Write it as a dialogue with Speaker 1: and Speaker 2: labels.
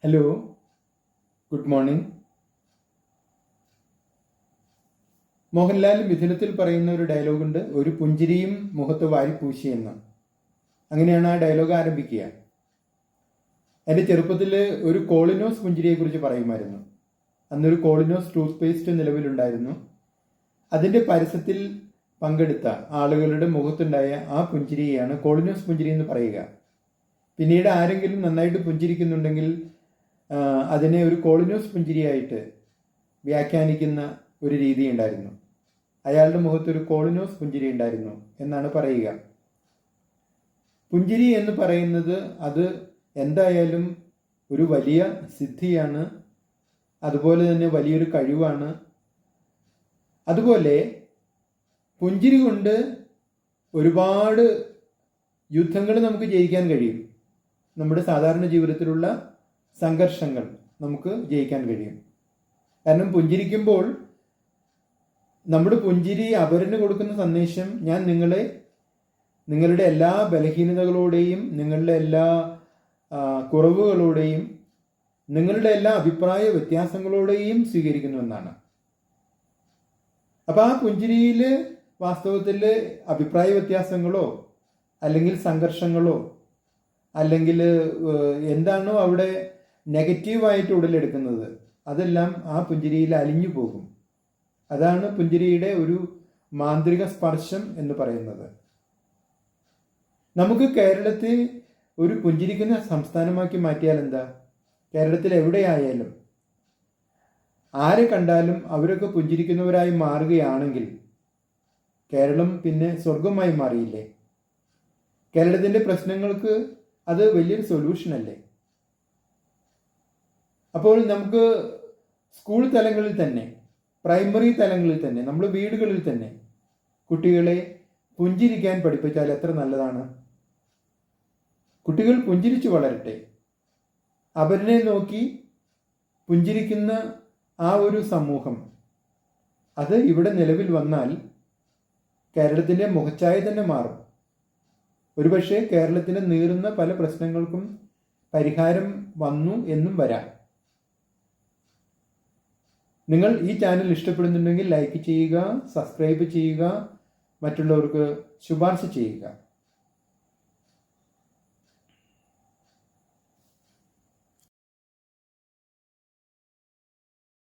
Speaker 1: Hello, good morning. Mohanlal മിഥുനത്തിൽ പറയുന്ന ഒരു ഡയലോഗുണ്ട്, ഒരു പുഞ്ചിരിയും മുഖത്ത് വാരിപ്പൂശി എന്ന്. അങ്ങനെയാണ് ആ ഡയലോഗ് ആരംഭിക്കുക. എൻ്റെ ചെറുപ്പത്തിൽ ഒരു കോളിനോസ് പുഞ്ചിരിയെക്കുറിച്ച് പറയുമായിരുന്നു. അന്നൊരു കോളിനോസ് ടൂത്ത് പേസ്റ്റ് നിലവിലുണ്ടായിരുന്നു. അതിൻ്റെ പരസ്യത്തിൽ പങ്കെടുത്ത ആളുകളുടെ മുഖത്തുണ്ടായ ആ പുഞ്ചിരിയെയാണ് കോളിനോസ് പുഞ്ചിരി എന്ന് പറയുക. പിന്നീട് ആരെങ്കിലും നന്നായിട്ട് പുഞ്ചിരിക്കുന്നുണ്ടെങ്കിൽ അതിനെ ഒരു കോളിനോസ് പുഞ്ചിരിയായിട്ട് വ്യാഖ്യാനിക്കുന്ന ഒരു രീതി ഉണ്ടായിരുന്നു. അയാളുടെ മുഖത്തൊരു കോളിനോസ് പുഞ്ചിരി ഉണ്ടായിരുന്നു എന്നാണ് പറയുക. പുഞ്ചിരി എന്ന് പറയുന്നത് അത് എന്തായാലും ഒരു വലിയ സിദ്ധിയാണ്, അതുപോലെ തന്നെ വലിയൊരു കഴിവാണ്. അതുപോലെ പുഞ്ചിരി കൊണ്ട് ഒരുപാട് യുദ്ധങ്ങൾ നമുക്ക് ജയിക്കാൻ കഴിയും. നമ്മുടെ സാധാരണ ജീവിതത്തിലുള്ള സംഘർഷങ്ങൾ നമുക്ക് ജയിക്കാൻ കഴിയും. കാരണം പുഞ്ചിരിക്കുമ്പോൾ നമ്മുടെ പുഞ്ചിരി അവരിന് കൊടുക്കുന്ന സന്ദേശം, ഞാൻ നിങ്ങളുടെ എല്ലാ ബലഹീനതകളോടെയും നിങ്ങളുടെ എല്ലാ കുറവുകളോടെയും നിങ്ങളുടെ എല്ലാ അഭിപ്രായ വ്യത്യാസങ്ങളോടെയും സ്വീകരിക്കുന്നു എന്നാണ്. അപ്പം ആ പുഞ്ചിരിയിൽ വാസ്തവത്തിൽ അഭിപ്രായ വ്യത്യാസങ്ങളോ അല്ലെങ്കിൽ സംഘർഷങ്ങളോ അല്ലെങ്കിൽ എന്താണോ അവിടെ നെഗറ്റീവായിട്ട് ഉടലെടുക്കുന്നത് അതെല്ലാം ആ പുഞ്ചിരിയിൽ അലിഞ്ഞു പോകും. അതാണ് പുഞ്ചിരിയുടെ ഒരു മാന്ത്രിക സ്പർശം എന്ന് പറയുന്നത്. നമുക്ക് കേരളത്തെ ഒരു പുഞ്ചിരിക്കുന്ന സംസ്ഥാനമാക്കി മാറ്റിയാൽ എന്താ? കേരളത്തിൽ എവിടെയായാലും ആരെ കണ്ടാലും അവരൊക്കെ പുഞ്ചിരിക്കുന്നവരായി മാറുകയാണെങ്കിൽ കേരളം പിന്നെ സ്വർഗമായി മാറിയില്ലേ? കേരളത്തിൻ്റെ പ്രശ്നങ്ങൾക്ക് അത് വലിയൊരു സൊല്യൂഷനല്ലേ? അപ്പോൾ നമുക്ക് സ്കൂൾ തലങ്ങളിൽ തന്നെ, പ്രൈമറി തലങ്ങളിൽ തന്നെ, നമ്മൾ വീടുകളിൽ തന്നെ കുട്ടികളെ പുഞ്ചിരിക്കാൻ പഠിപ്പിച്ചാൽ എത്ര നല്ലതാണ്. കുട്ടികൾ പുഞ്ചിരിച്ചു വളരട്ടെ. അവരിനെ നോക്കി പുഞ്ചിരിക്കുന്ന ആ ഒരു സമൂഹം അത് ഇവിടെ നിലവിൽ വന്നാൽ കേരളത്തിൻ്റെ മുഖച്ഛായ തന്നെ മാറും. ഒരുപക്ഷെ കേരളത്തിന് നീറുന്ന പല പ്രശ്നങ്ങൾക്കും പരിഹാരം വന്നു എന്നും വരാം. നിങ്ങൾ ഈ ചാനൽ ഇഷ്ടപ്പെടുന്നുണ്ടെങ്കിൽ ലൈക്ക് ചെയ്യുക, സബ്സ്ക്രൈബ് ചെയ്യുക, മറ്റുള്ളവർക്ക് ശുപാർശ ചെയ്യുക.